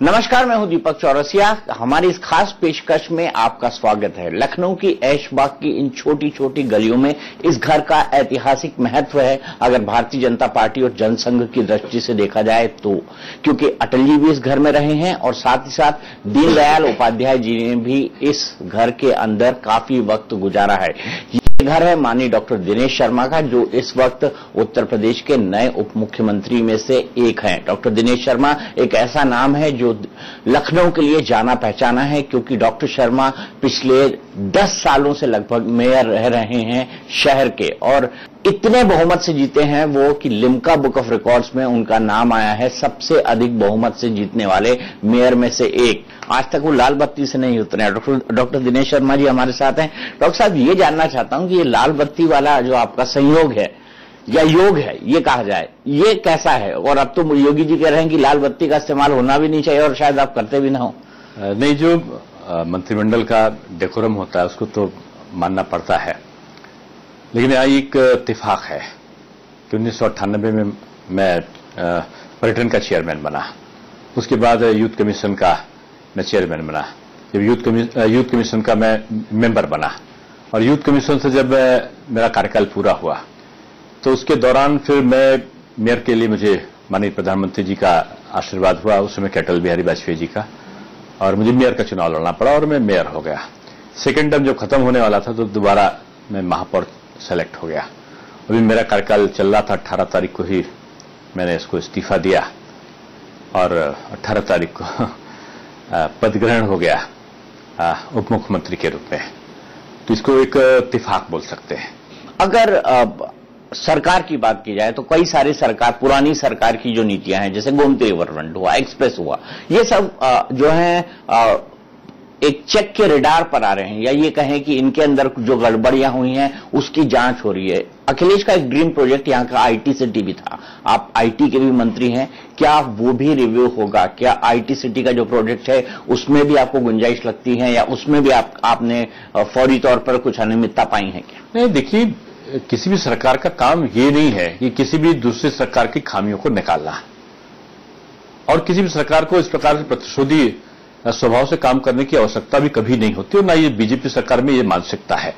नमस्कार, मैं हूं दीपक चौरसिया। हमारी इस खास पेशकश में आपका स्वागत है। लखनऊ की ऐशबाग की इन छोटी छोटी गलियों में इस घर का ऐतिहासिक महत्व है अगर भारतीय जनता पार्टी और जनसंघ की दृष्टि से देखा जाए तो, क्योंकि अटल जी भी इस घर में रहे हैं और साथ ही साथ दीनदयाल उपाध्याय जी ने भी इस घर के अंदर काफी वक्त गुजारा है। घर है माननीय डॉक्टर दिनेश शर्मा का, जो इस वक्त उत्तर प्रदेश के नए उप मुख्यमंत्री में से एक हैं। डॉक्टर दिनेश शर्मा एक ऐसा नाम है जो लखनऊ के लिए जाना पहचाना है, क्योंकि डॉक्टर शर्मा पिछले 10 सालों से लगभग मेयर रह रहे हैं शहर के, और इतने बहुमत से जीते हैं वो कि लिम्का बुक ऑफ रिकॉर्ड्स में उनका नाम आया है सबसे अधिक बहुमत से जीतने वाले मेयर में से एक। आज तक वो लाल बत्ती से नहीं उतरे हैं। डॉक्टर दिनेश शर्मा जी हमारे साथ हैं। डॉक्टर साहब, ये जानना चाहता हूं कि ये लाल बत्ती वाला जो आपका संयोग है या योग है, ये कहा जाए, ये कैसा है? और अब तो योगी जी कह रहे हैं कि लाल बत्ती का इस्तेमाल होना भी नहीं चाहिए और शायद आप करते भी ना हो। नहीं, जो मंत्रिमंडल का डेकोरम होता है उसको तो मानना पड़ता है, लेकिन यहाँ एक इत्तेफाक है कि 1998 में मैं पर्यटन का चेयरमैन बना। उसके बाद यूथ कमीशन का मैं चेयरमैन बना। जब यूथ कमीशन का मैं मेंबर बना और यूथ कमीशन से जब मेरा कार्यकाल पूरा हुआ तो उसके दौरान फिर मैं मेयर के लिए मुझे माननीय प्रधानमंत्री जी का आशीर्वाद हुआ, उस समय अटल बिहारी वाजपेयी जी का, और मुझे मेयर का चुनाव लड़ना पड़ा और मैं मेयर हो गया। सेकेंड टर्म जब खत्म होने वाला था तो दोबारा मैं महापौर सेलेक्ट हो गया। अभी मेरा कार्यकाल चल रहा था, 18 तारीख को ही मैंने इसको इस्तीफा दिया और 18 तारीख को पद ग्रहण हो गया उप मुख्यमंत्री के रूप में। तो इसको एक इत्तेफाक बोल सकते हैं। अगर सरकार की बात की जाए तो कई सारी सरकार, पुरानी सरकार की जो नीतियां हैं, जैसे गोमती रिवरफ्रंट हुआ, एक्सप्रेस हुआ, ये सब जो है एक चेक के रडार पर आ रहे हैं, या ये कहें कि इनके अंदर जो गड़बड़ियां हुई हैं उसकी जांच हो रही है। अखिलेश का एक ड्रीम प्रोजेक्ट यहाँ का आईटी सिटी भी था। आप आईटी के भी मंत्री हैं, क्या वो भी रिव्यू होगा? क्या आईटी सिटी का जो प्रोजेक्ट है उसमें भी आपको गुंजाइश लगती है, या उसमें भी आपने फौरी तौर पर कुछ अनियमितता पाई है क्या? नहीं, देखिए, किसी भी सरकार का काम ये नहीं है कि किसी भी दूसरी सरकार की खामियों को निकालना, और किसी भी सरकार को इस प्रकार से प्रतिशोधी स्वभाव से काम करने की आवश्यकता भी कभी नहीं होती, और ना ये बीजेपी सरकार में ये मानसिकता है।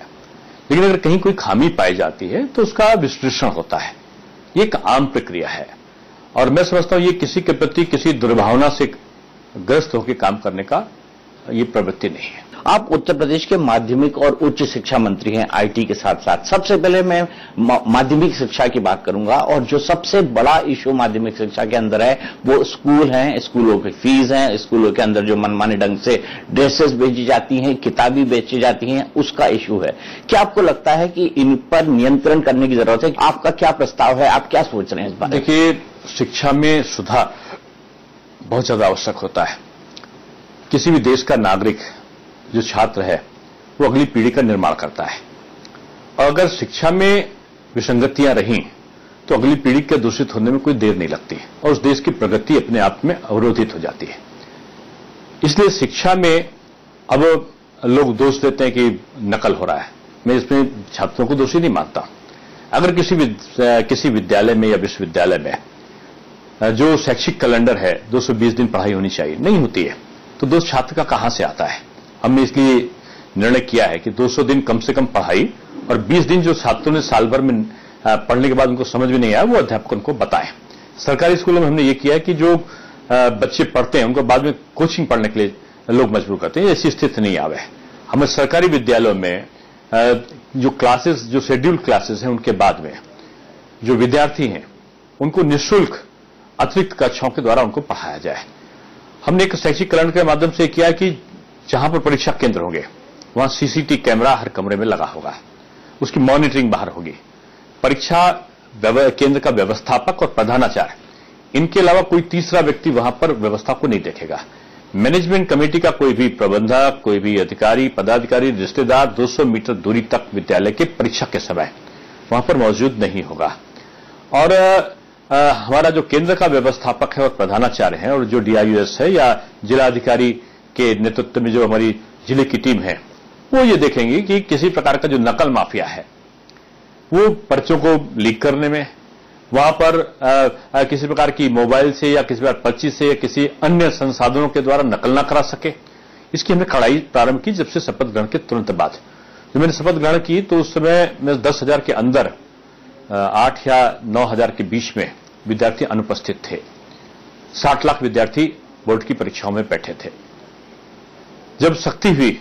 लेकिन अगर कहीं कोई खामी पाई जाती है तो उसका विश्लेषण होता है। ये एक आम प्रक्रिया है, और मैं समझता हूं ये किसी के प्रति किसी दुर्भावना से ग्रस्त होकर काम करने का ये प्रवृत्ति नहीं है। आप उत्तर प्रदेश के माध्यमिक और उच्च शिक्षा मंत्री हैं आईटी के साथ साथ। सबसे पहले मैं माध्यमिक शिक्षा की बात करूंगा, और जो सबसे बड़ा इशू माध्यमिक शिक्षा के अंदर है वो स्कूल हैं, स्कूलों की फीस हैं, स्कूलों के अंदर जो मनमाने ढंग से ड्रेसेस बेची जाती हैं, किताबें बेची जाती हैं, उसका इशू है। क्या आपको लगता है कि इन पर नियंत्रण करने की जरूरत है? आपका क्या प्रस्ताव है, आप क्या सोच रहे हैं इस बारे में? देखिए, शिक्षा में सुधार बहुत ज्यादा आवश्यक होता है। किसी भी देश का नागरिक जो छात्र है वो अगली पीढ़ी का निर्माण करता है, और अगर शिक्षा में विसंगतियां रहीं तो अगली पीढ़ी के दूषित होने में कोई देर नहीं लगती और उस देश की प्रगति अपने आप में अवरोधित हो जाती है। इसलिए शिक्षा में अब लोग दोष देते हैं कि नकल हो रहा है। मैं इसमें छात्रों को दोषी नहीं मानता। अगर किसी विद्यालय में या विश्वविद्यालय में जो शैक्षिक कैलेंडर है 220 दिन पढ़ाई होनी चाहिए, नहीं होती है, तो दोष छात्र का कहां से आता है? हमने इसलिए निर्णय किया है कि 200 दिन कम से कम पढ़ाई, और 20 दिन जो छात्रों ने साल भर में पढ़ने के बाद उनको समझ में नहीं आया वो अध्यापकों को बताएं। सरकारी स्कूलों में हमने ये किया है कि जो बच्चे पढ़ते हैं उनको बाद में कोचिंग पढ़ने के लिए लोग मजबूर करते हैं, ऐसी स्थिति नहीं आवे। हमें सरकारी विद्यालयों में जो क्लासेस, जो शेड्यूल्ड क्लासेस हैं, उनके बाद में जो विद्यार्थी हैं उनको निःशुल्क अतिरिक्त कक्षाओं के द्वारा उनको पढ़ाया जाए। हमने एक शैक्षिक कैलेंडर के माध्यम से किया कि जहां पर परीक्षा केंद्र होंगे वहां सीसीटीवी कैमरा हर कमरे में लगा होगा, उसकी मॉनिटरिंग बाहर होगी। परीक्षा केंद्र का व्यवस्थापक और प्रधानाचार्य, इनके अलावा कोई तीसरा व्यक्ति वहां पर व्यवस्था को नहीं देखेगा। मैनेजमेंट कमेटी का कोई भी प्रबंधक, कोई भी अधिकारी, पदाधिकारी, रिश्तेदार 200 मीटर दूरी तक विद्यालय के परीक्षा के समय वहां पर मौजूद नहीं होगा। और हमारा जो केंद्र का व्यवस्थापक है और प्रधानाचार्य है, और जो डीआईयूएस है या जिलाधिकारी के नेतृत्व में जो हमारी जिले की टीम है, वो ये देखेंगे कि किसी प्रकार का जो नकल माफिया है वो पर्चों को लीक करने में वहां पर किसी प्रकार की मोबाइल से या किसी प्रकार पर्ची से या किसी अन्य संसाधनों के द्वारा नकल ना करा सके। इसकी हमने कड़ाई प्रारंभ की जब से शपथ ग्रहण के तुरंत बाद। जब मैंने शपथ ग्रहण की तो उस समय मैं 10,000 के अंदर 8 या 9,000 के बीच में विद्यार्थी अनुपस्थित थे। 60 लाख विद्यार्थी बोर्ड की परीक्षाओं में बैठे थे। जब सख्ती हुई,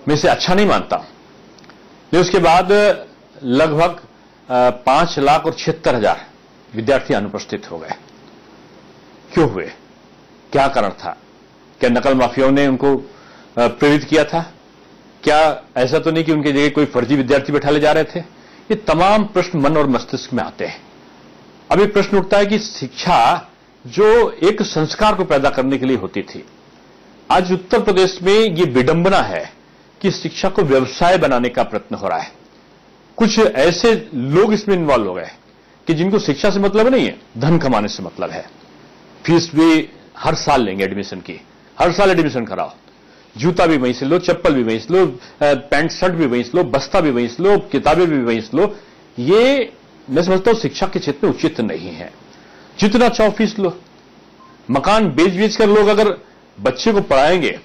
मैं इसे अच्छा नहीं मानता, लेकिन उसके बाद लगभग 5,76,000 विद्यार्थी अनुपस्थित हो गए। क्यों हुए? क्या कारण था? क्या नकल माफियाओं ने उनको प्रेरित किया था? क्या ऐसा तो नहीं कि उनकी जगह कोई फर्जी विद्यार्थी बैठा ले जा रहे थे? ये तमाम प्रश्न मन और मस्तिष्क में आते हैं। अब एक प्रश्न उठता है कि शिक्षा जो एक संस्कार को पैदा करने के लिए होती थी, आज उत्तर प्रदेश में ये विडंबना है कि शिक्षा को व्यवसाय बनाने का प्रयत्न हो रहा है। कुछ ऐसे लोग इसमें इन्वॉल्व हो गए कि जिनको शिक्षा से मतलब नहीं है, धन कमाने से मतलब है। फीस भी हर साल लेंगे एडमिशन की, हर साल एडमिशन कराओ, जूता भी वहीं से लो, चप्पल भी वहीं से लो, पैंट शर्ट भी वहीं से लो, बस्ता भी वहीं से लो, किताबें भी वहीं से लो। ये मैं समझता हूं शिक्षा के क्षेत्र में उचित नहीं है। जितना चाहो फीस लो, मकान बेच बेच कर लोग अगर बच्चे को पढ़ाएंगे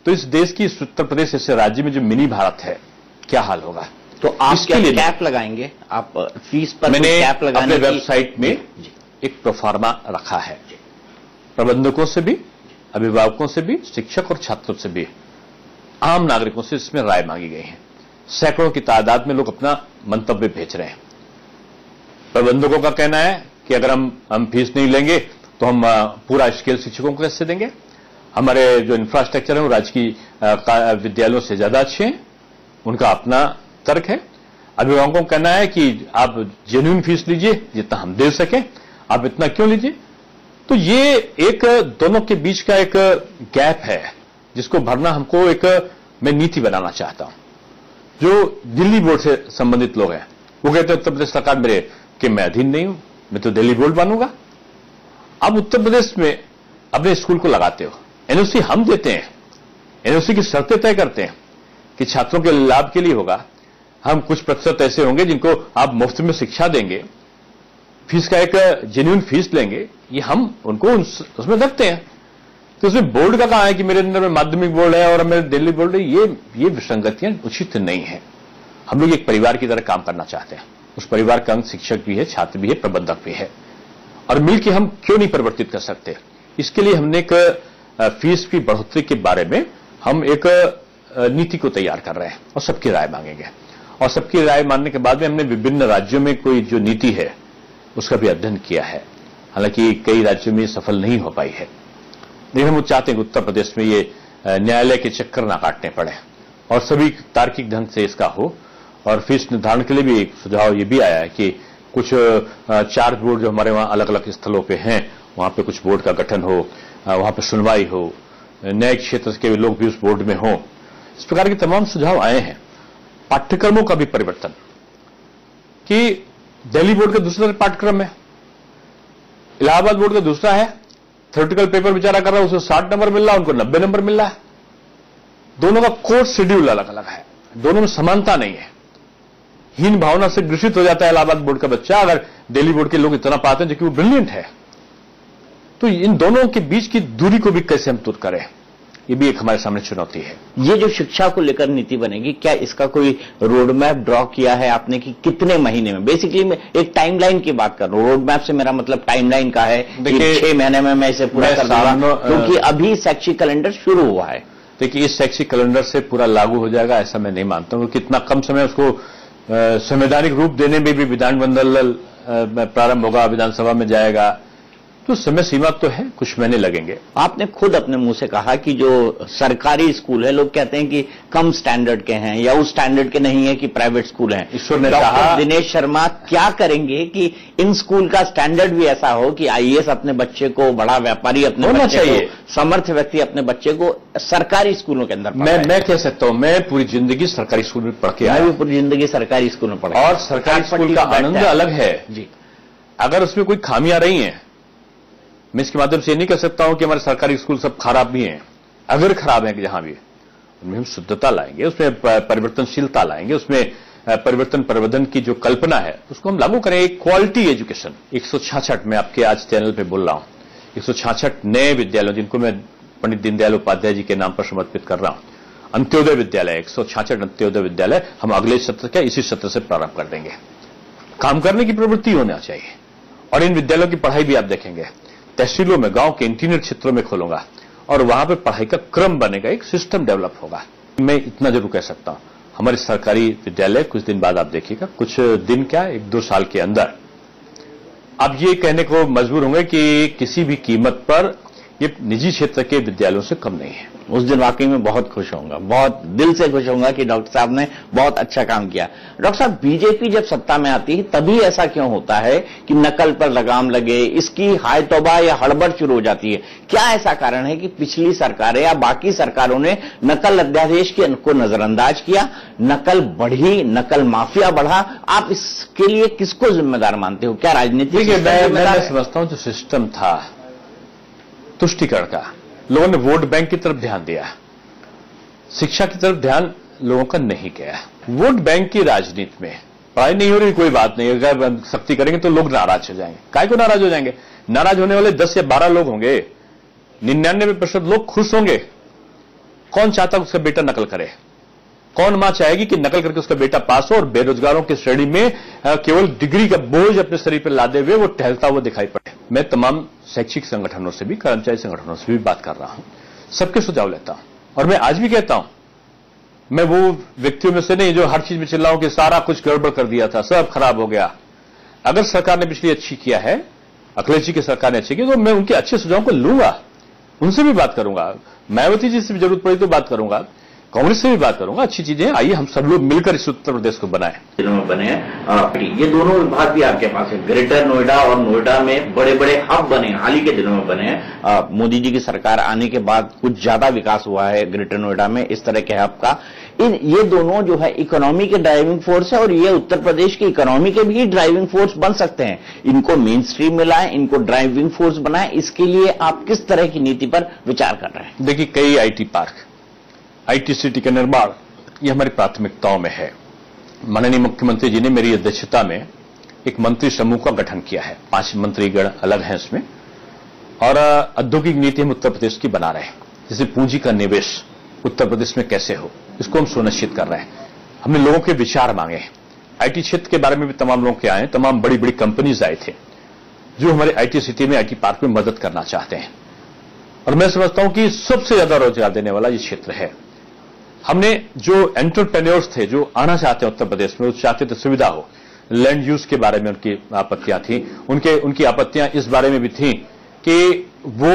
तो इस देश की उत्तर प्रदेश जैसे राज्य में जो मिनी भारत है, क्या हाल होगा? तो आप क्या कैप लगाएंगे? आप फीस पर मैंने कैप लगाने अपने वेबसाइट में एक प्रोफार्मा रखा है, प्रबंधकों से भी, अभिभावकों से भी, शिक्षक और छात्रों से भी, आम नागरिकों से इसमें राय मांगी गई है। सैकड़ों की तादाद में लोग अपना मंतव्य भेज रहे हैं। प्रबंधकों का कहना है कि अगर हम फीस नहीं लेंगे तो हम पूरा स्केल शिक्षकों को कैसे देंगे? हमारे जो इंफ्रास्ट्रक्चर है वो राजकीय विद्यालयों से ज्यादा अच्छे हैं, उनका अपना तर्क है। अभिभावकों का कहना है कि आप जेन्युइन फीस लीजिए जितना हम दे सकें, आप इतना क्यों लीजिए? तो ये एक दोनों के बीच का एक गैप है जिसको भरना हमको एक मैं नीति बनाना चाहता हूं। जो दिल्ली बोर्ड से संबंधित लोग हैं वो कहते हैं उत्तर प्रदेश सरकार मेरे कि मैं अधीन नहीं हूं, मैं तो दिल्ली बोर्ड मानूंगा। अब उत्तर प्रदेश में अपने स्कूल को लगाते हो, एनओसी हम देते हैं, एनओसी की शर्तें तय करते हैं कि छात्रों के लाभ के लिए होगा, हम कुछ प्रतिशत ऐसे होंगे जिनको आप मुफ्त में शिक्षा देंगे, फीस का एक जेन्युइन फीस लेंगे, ये हम उनको उसमें रखते हैं। तो उसमें बोर्ड का कहा है कि मेरे अंदर में माध्यमिक बोर्ड है और मेरे दिल्ली बोर्ड है, ये विसंगतियां उचित नहीं है। हम लोग एक परिवार की तरह काम करना चाहते हैं। उस परिवार का अंग शिक्षक भी है, छात्र भी है, प्रबंधक भी है, और मिलकर हम क्यों नहीं परिवर्तित कर सकते? इसके लिए हमने एक फीस की बढ़ोतरी के बारे में हम एक नीति को तैयार कर रहे हैं और सबकी राय मांगेंगे। और सबकी राय मानने के बाद में हमने विभिन्न राज्यों में कोई जो नीति है उसका भी अध्ययन किया है। हालांकि कई राज्यों में सफल नहीं हो पाई है, लेकिन हम चाहते हैं कि उत्तर प्रदेश में ये न्यायालय के चक्कर ना काटने पड़े और सभी तार्किक ढंग से इसका हो। और फीस निर्धारण के लिए भी एक सुझाव ये भी आया है कि कुछ 4 बोर्ड जो हमारे वहां अलग अलग स्थलों पे हैं, वहां पे कुछ बोर्ड का गठन हो, वहां पे सुनवाई हो, न्यायिक क्षेत्र के लोग भी उस बोर्ड में हों। इस प्रकार के तमाम सुझाव आए हैं। पाठ्यक्रमों का भी परिवर्तन, कि दिल्ली बोर्ड का दूसरा पाठ्यक्रम है, इलाहाबाद बोर्ड का दूसरा है, थ्योरेटिकल पेपर बेचारा कर रहा है, उसको 60 नंबर मिल रहा है, उनको 90 नंबर मिल रहा है। दोनों का कोर्स शेड्यूल अलग अलग है, दोनों में समानता नहीं है। हीन भावना से ग्रसित हो जाता है इलाहाबाद बोर्ड का बच्चा अगर दिल्ली बोर्ड के लोग इतना पाते हैं, जो कि वो ब्रिलियंट है। तो इन दोनों के बीच की दूरी को भी कैसे हम दूर करें, ये भी एक हमारे सामने चुनौती है। ये जो शिक्षा को लेकर नीति बनेगी, क्या इसका कोई रोड मैप ड्रॉ किया है आपने कि कितने महीने में? बेसिकली मैं एक टाइमलाइन की बात कर रहा हूं। रोड मैप से मेरा मतलब टाइमलाइन का है कि 6 महीने में मैं इसे पूरा कर दूंगा, क्योंकि अभी शैक्षिक कैलेंडर शुरू हुआ है। देखिए, इस शैक्षिक कैलेंडर से पूरा लागू हो जाएगा ऐसा मैं नहीं मानता हूं, कितना कम समय उसको संवैधानिक रूप देने में भी विधानमंडल प्रारंभ होगा, विधानसभा में जाएगा, तो समय सीमा तो है, कुछ महीने लगेंगे। आपने खुद अपने मुंह से कहा कि जो सरकारी स्कूल है, लोग कहते हैं कि कम स्टैंडर्ड के हैं या उस स्टैंडर्ड के नहीं है कि प्राइवेट स्कूल हैं। ईश्वर ने कहा, डॉक्टर दिनेश शर्मा क्या करेंगे कि इन स्कूल का स्टैंडर्ड भी ऐसा हो कि आईएएस अपने बच्चे को, बड़ा व्यापारी अपने बच्चे को, समर्थ व्यक्ति अपने बच्चे को सरकारी स्कूलों के अंदर? मैं कह सकता हूं, मैं पूरी जिंदगी सरकारी स्कूल में पढ़ के आया। मैं भी पूरी जिंदगी सरकारी स्कूल में पढ़ा, और सरकारी स्कूल का आनंद अलग है जी। अगर उसमें कोई खामियां रही हैं, मैं इसके माध्यम से नहीं कह सकता हूं कि हमारे सरकारी स्कूल सब खराब भी हैं। अगर खराब हैं कि जहां भी, उनमें हम शुद्धता लाएंगे, उसमें परिवर्तनशीलता लाएंगे, उसमें परिवर्तन प्रबंधन की जो कल्पना है उसको हम लागू करें। एक क्वालिटी एजुकेशन 166 मैं आपके आज चैनल पे बोल रहा हूं, 166 नए विद्यालयों जिनको मैं पंडित दीनदयाल उपाध्याय जी के नाम पर समर्पित कर रहा हूं। अंत्योदय विद्यालय 166 अंत्योदय विद्यालय हम अगले सत्र के इसी सत्र से प्रारंभ कर देंगे। काम करने की प्रवृत्ति होना चाहिए और इन विद्यालयों की पढ़ाई भी आप देखेंगे तहसीलों में, गांव के इंटीरियर क्षेत्रों में खोलूंगा और वहां पर पढ़ाई का क्रम बनेगा, एक सिस्टम डेवलप होगा। मैं इतना जरूर कह सकता हूं, हमारे सरकारी विद्यालय कुछ दिन बाद आप देखिएगा, कुछ दिन क्या 1-2 साल के अंदर आप ये कहने को मजबूर होंगे कि किसी भी कीमत पर ये निजी क्षेत्र के विद्यालयों से कम नहीं है। उस दिन वाकई में बहुत खुश होऊंगा, बहुत दिल से खुश होऊंगा कि डॉक्टर साहब ने बहुत अच्छा काम किया। डॉक्टर साहब, बीजेपी जब सत्ता में आती है तभी ऐसा क्यों होता है कि नकल पर लगाम लगे, इसकी हाय तौबा या हड़बड़ शुरू हो जाती है? क्या ऐसा कारण है कि पिछली सरकारें या बाकी सरकारों ने नकल अध्यादेश को नजरअंदाज किया, नकल बढ़ी, नकल माफिया बढ़ा? आप इसके लिए किसको जिम्मेदार मानते हो? क्या राजनीतिक? मैं समझता हूं जो सिस्टम था तुष्टिकरण का, लोगों ने वोट बैंक की तरफ ध्यान दिया, शिक्षा की तरफ ध्यान लोगों का नहीं गया। वोट बैंक की राजनीति में पढ़ाई नहीं हो रही, कोई बात नहीं, अगर सख्ती करेंगे तो लोग नाराज हो जाएंगे। काय को नाराज हो जाएंगे? नाराज होने वाले 10 या 12 लोग होंगे, 99% लोग खुश होंगे। कौन चाहता उसका बेटा नकल करे? कौन मां चाहेगी कि नकल करके उसका बेटा पास हो और बेरोजगारों की श्रेणी में केवल डिग्री का बोझ अपने शरीर पर लादे हुए वो टहलता हुआ दिखाई पड़े? मैं तमाम शैक्षिक संगठनों से भी, कर्मचारी संगठनों से भी बात कर रहा हूं, सबके सुझाव लेता हूं और मैं आज भी कहता हूं, मैं वो व्यक्तियों में से नहीं जो हर चीज में चिल्लाऊं कि सारा कुछ गड़बड़ कर दिया था, सब खराब हो गया। अगर सरकार ने पिछली अच्छी किया है, अखिलेश जी की सरकार ने अच्छी की, तो मैं उनके अच्छे सुझावों को लूंगा, उनसे भी बात करूंगा, मायावती जी से भी जरूरत पड़ी तो बात करूंगा, कांग्रेस से भी बात करूंगा। अच्छी चीजें, आइए हम सब लोग मिलकर इस उत्तर प्रदेश को बनाएं। बने ये दोनों विभाग भी आपके पास है, ग्रेटर नोएडा और नोएडा में बड़े बड़े हब बने, हाल ही के दिनों में बने हैं। मोदी जी की सरकार आने के बाद कुछ ज्यादा विकास हुआ है ग्रेटर नोएडा में इस तरह के हब का। ये दोनों जो है इकोनॉमी के ड्राइविंग फोर्स है और ये उत्तर प्रदेश की इकोनॉमी के भी ड्राइविंग फोर्स बन सकते हैं। इनको मेन स्ट्रीम में लाएं, इनको ड्राइविंग फोर्स बनाएं, इसके लिए आप किस तरह की नीति पर विचार कर रहे हैं? देखिए, कई आईटी पार्क, आईटी सिटी का निर्माण ये हमारी प्राथमिकताओं में है। माननीय मुख्यमंत्री जी ने मेरी अध्यक्षता में एक मंत्री समूह का गठन किया है, 5 मंत्रीगण अलग हैं इसमें, और औद्योगिक नीति हम उत्तर प्रदेश की बना रहे हैं। जैसे पूंजी का निवेश उत्तर प्रदेश में कैसे हो, इसको हम सुनिश्चित कर रहे हैं। हमने लोगों के विचार मांगे, आईटी क्षेत्र के बारे में भी तमाम लोग के आए, तमाम बड़ी बड़ी कंपनीज आए थे जो हमारे आईटी सिटी में, आईटी पार्क में मदद करना चाहते हैं। और मैं समझता हूं कि सबसे ज्यादा रोजगार देने वाला ये क्षेत्र है। हमने जो एंटरप्रेन्योर्स थे जो आना चाहते हैं उत्तर प्रदेश में, वो चाहते थे सुविधा हो, लैंड यूज के बारे में उनकी आपत्तियां थी, उनकी आपत्तियां इस बारे में भी थी कि वो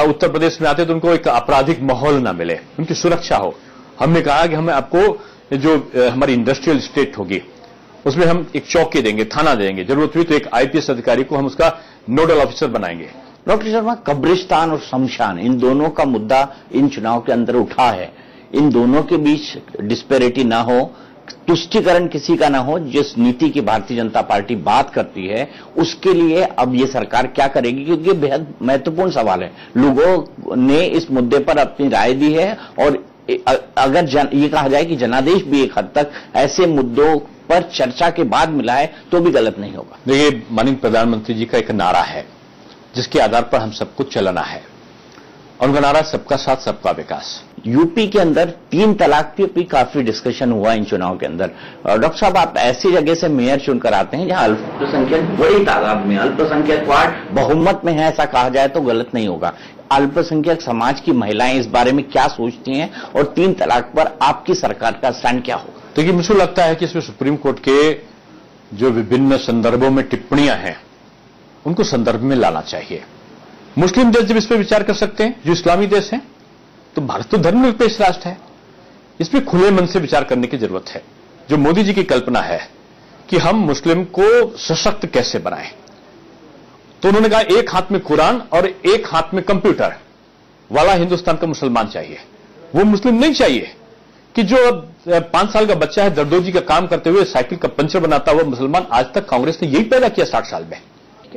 उत्तर प्रदेश में आते तो उनको एक आपराधिक माहौल ना मिले, उनकी सुरक्षा हो। हमने कहा कि हमें आपको जो हमारी इंडस्ट्रियल स्टेट होगी उसमें हम एक चौकी देंगे, थाना देंगे, जरूरत हुई तो एक आईपीएस अधिकारी को हम उसका नोडल ऑफिसर बनाएंगे। डॉक्टर शर्मा, कब्रिस्तान और शमशान, इन दोनों का मुद्दा इन चुनाव के अंदर उठा है। इन दोनों के बीच डिस्पेरिटी ना हो, तुष्टिकरण किसी का ना हो। जिस नीति की भारतीय जनता पार्टी बात करती है उसके लिए अब ये सरकार क्या करेगी, क्योंकि बेहद महत्वपूर्ण सवाल है। लोगों ने इस मुद्दे पर अपनी राय दी है और अगर ये कहा जाए कि जनादेश भी एक हद तक ऐसे मुद्दों पर चर्चा के बाद मिला है तो भी गलत नहीं होगा। देखिए, माननीय प्रधानमंत्री जी का एक नारा है जिसके आधार पर हम सबको चलना है, और उनका नारा सबका साथ सबका विकास। यूपी के अंदर 3 तलाक पे भी काफी डिस्कशन हुआ इन चुनाव के अंदर। डॉक्टर साहब, आप ऐसी जगह से मेयर चुनकर आते हैं जहां अल्पसंख्यक बड़ी तादाद में, अल्पसंख्यक वार्ड बहुमत में है, ऐसा कहा जाए तो गलत नहीं होगा। अल्पसंख्यक समाज की महिलाएं इस बारे में क्या सोचती हैं और 3 तलाक पर आपकी सरकार का स्टैंड क्या होगा? देखिए, मुझे लगता है कि इसमें सुप्रीम कोर्ट के जो विभिन्न संदर्भों में टिप्पणियां हैं उनको संदर्भ में लाना चाहिए। मुस्लिम देश जब इस पर विचार कर सकते हैं, जो इस्लामी देश हैं, तो भारत तो धर्मनिरपेक्ष राष्ट्र है, इसमें खुले मन से विचार करने की जरूरत है। जो मोदी जी की कल्पना है कि हम मुस्लिम को सशक्त कैसे बनाएं, तो उन्होंने कहा एक हाथ में कुरान और एक हाथ में कंप्यूटर वाला हिंदुस्तान का मुसलमान चाहिए। वो मुस्लिम नहीं चाहिए कि जो 5 साल का बच्चा है दरदोजी का काम करते हुए साइकिल का पंचर बनाता हुआ मुसलमान। आज तक कांग्रेस ने यही पैदा किया 60 साल में।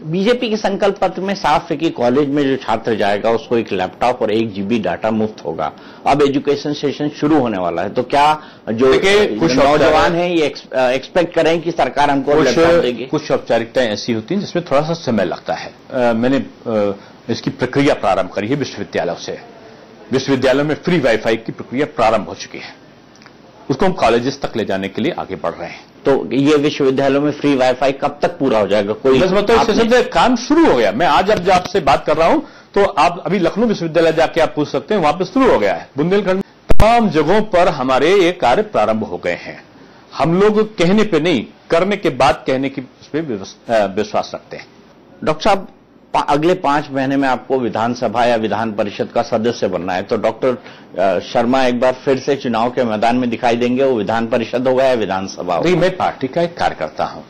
बीजेपी के संकल्प पत्र में साफ है कि कॉलेज में जो छात्र जाएगा उसको एक लैपटॉप और 1 GB डाटा मुफ्त होगा। अब एजुकेशन सेशन शुरू होने वाला है, तो क्या जो कुछ नौजवान हैं ये एक्सपेक्ट करें कि सरकार हमको लैपटॉप देगी? कुछ औपचारिकताएं ऐसी होती हैं जिसमें थोड़ा सा समय लगता है। मैंने इसकी प्रक्रिया प्रारंभ करी है विश्वविद्यालयों से। विश्वविद्यालयों में फ्री वाईफाई की प्रक्रिया प्रारंभ हो चुकी है, उसको हम कॉलेजेस तक ले जाने के लिए आगे बढ़ रहे हैं। तो ये विश्वविद्यालयों में फ्री वाईफाई कब तक पूरा हो जाएगा? कोई बस मतलब काम शुरू हो गया। मैं आज अब आपसे बात कर रहा हूं तो आप अभी लखनऊ विश्वविद्यालय जाके आप पूछ सकते हैं, वहां पे शुरू हो गया है। बुंदेलखंड में तमाम जगहों पर हमारे ये कार्य प्रारंभ हो गए हैं। हम लोग कहने पे नहीं, करने के बाद कहने की विश्वास रखते हैं। डॉक्टर साहब, अगले 5 महीने में आपको विधानसभा या विधान परिषद का सदस्य बनना है, तो डॉक्टर शर्मा एक बार फिर से चुनाव के मैदान में दिखाई देंगे? वो विधान परिषद होगा या विधानसभा होगा? नहीं, मैं पार्टी का एक कार्यकर्ता हूं।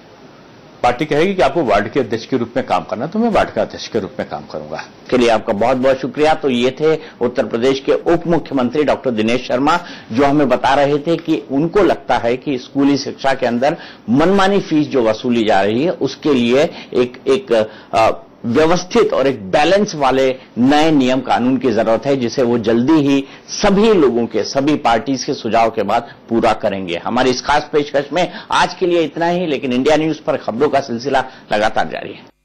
पार्टी कहेगी कि आपको वार्ड के अध्यक्ष के रूप में काम करना, तो मैं वार्ड का अध्यक्ष के रूप में काम करूंगा। के लिए आपका बहुत बहुत शुक्रिया। तो ये थे उत्तर प्रदेश के उप मुख्यमंत्री डॉक्टर दिनेश शर्मा, जो हमें बता रहे थे कि उनको लगता है कि स्कूली शिक्षा के अंदर मनमानी फीस जो वसूली जा रही है उसके लिए एक व्यवस्थित और एक बैलेंस वाले नए नियम कानून की जरूरत है, जिसे वो जल्दी ही सभी लोगों के, सभी पार्टीज के सुझाव के बाद पूरा करेंगे। हमारी इस खास पेशकश में आज के लिए इतना ही, लेकिन इंडिया न्यूज पर खबरों का सिलसिला लगातार जारी है।